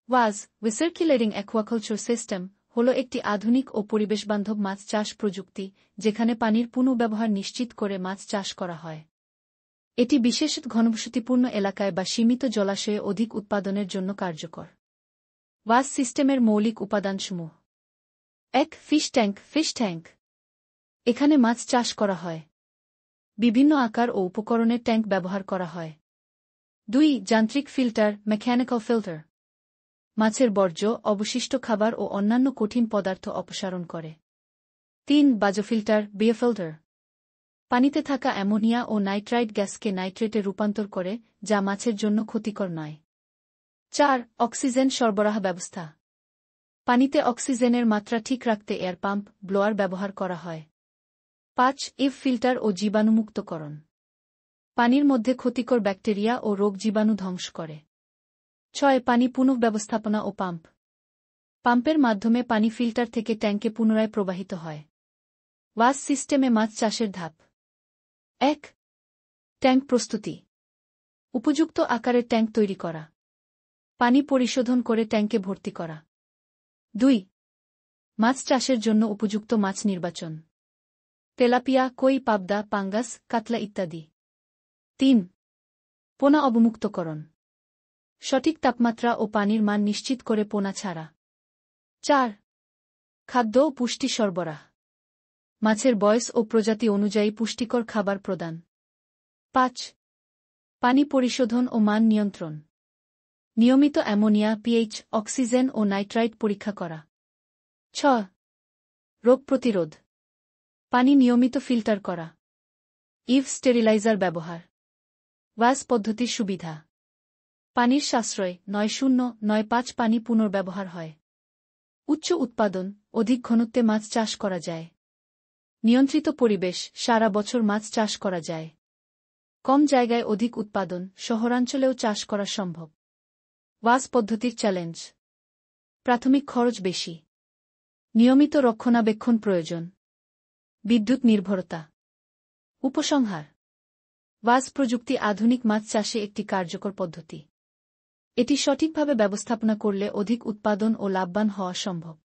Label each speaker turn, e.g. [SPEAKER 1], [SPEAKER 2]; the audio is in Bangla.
[SPEAKER 1] ওয়াজ রিসার্কুলেটিং অ্যাকুয়াকালচার সিস্টেম হল একটি আধুনিক ও পরিবেশবান্ধব মাছ চাষ প্রযুক্তি যেখানে পানির পুনর্ব্যবহার নিশ্চিত করে মাছ চাষ করা হয়। এটি বিশেষত ঘনবসতিপূর্ণ এলাকায় বা সীমিত জলাশয়ে অধিক উৎপাদনের জন্য কার্যকর। ওয়াজ সিস্টেমের মৌলিক উপাদানসমূহ: ১. Fish tank. এখানে মাছ চাষ করা হয়। বিভিন্ন আকার ও উপকরণের ট্যাঙ্ক ব্যবহার করা হয়। ২. যান্ত্রিক ফিল্টার মেকানিক্যাল ফিল্টার। মাছের বর্জ্য, অবশিষ্ট খাবার ও অন্যান্য কঠিন পদার্থ অপসারণ করে। ৩. বায়োফিল্টার বিওফিল্টার। পানিতে থাকা অ্যামোনিয়া ও নাইট্রাইট গ্যাসকে নাইট্রেটে রূপান্তর করে, যা মাছের জন্য ক্ষতিকর নয়। ৪. অক্সিজেন সরবরাহ ব্যবস্থা। পানিতে অক্সিজেনের মাত্রা ঠিক রাখতে এয়ার পাম্প, ব্লোয়ার ব্যবহার করা হয়। ৫. ইভ ফিল্টার ও জীবাণুমুক্তকরণ। পানির মধ্যে ক্ষতিকর ব্যাকটেরিয়া ও রোগ জীবাণু ধ্বংস করে। ৬. পানি পুনঃব্যবস্থাপনা ও পাম্প। পাম্পের মাধ্যমে পানি ফিল্টার থেকে ট্যাঙ্কে পুনরায় প্রবাহিত হয়। ওয়াজ সিস্টেমে মাছ চাষের ধাপ: ১. ট্যাঙ্ক প্রস্তুতি। উপযুক্ত আকারের ট্যাঙ্ক তৈরি করা। পানি পরিশোধন করে ট্যাঙ্কে ভর্তি করা। ২. মাছ চাষের জন্য উপযুক্ত মাছ নির্বাচন: তেলাপিয়া, কই, পাবদা, পাঙ্গাস, কাতলা ইত্যাদি। ৩. পোনা অবমুক্তকরণ। সঠিক তাপমাত্রা ও পানির মান নিশ্চিত করে পোনা ছাড়া। ৪. খাদ্য ও পুষ্টি সরবরাহ। মাছের বয়স ও প্রজাতি অনুযায়ী পুষ্টিকর খাবার প্রদান। ৫. পানি পরিশোধন ও মান নিয়ন্ত্রণ। নিয়মিত অ্যামোনিয়া, পিএইচ, অক্সিজেন ও নাইট্রাইট পরীক্ষা করা। ৬. রোগ প্রতিরোধ। পানি নিয়মিত ফিল্টার করা। ইভ স্টেরিলাইজার ব্যবহার। ওয়াজ পদ্ধতির সুবিধা: পানির সাশ্রয় ৯০৯৫ পানি পুনর্ব্যবহার হয়। উচ্চ উৎপাদন, অধিক ঘনত্বে মাছ চাষ করা যায়। নিয়ন্ত্রিত পরিবেশ, সারা বছর মাছ চাষ করা যায়। কম জায়গায় অধিক উৎপাদন, শহরাঞ্চলেও চাষ করা সম্ভব। ওয়াজ পদ্ধতির চ্যালেঞ্জ: প্রাথমিক খরচ বেশি। নিয়মিত রক্ষণাবেক্ষণ প্রয়োজন। বিদ্যুৎ নির্ভরতা। উপসংহার: ওয়াজ প্রযুক্তি আধুনিক মাছ চাষে একটি কার্যকর পদ্ধতি। এটি সঠিকভাবে ব্যবস্থাপনা করলে অধিক উৎপাদন ও লাভবান হওয়া সম্ভব।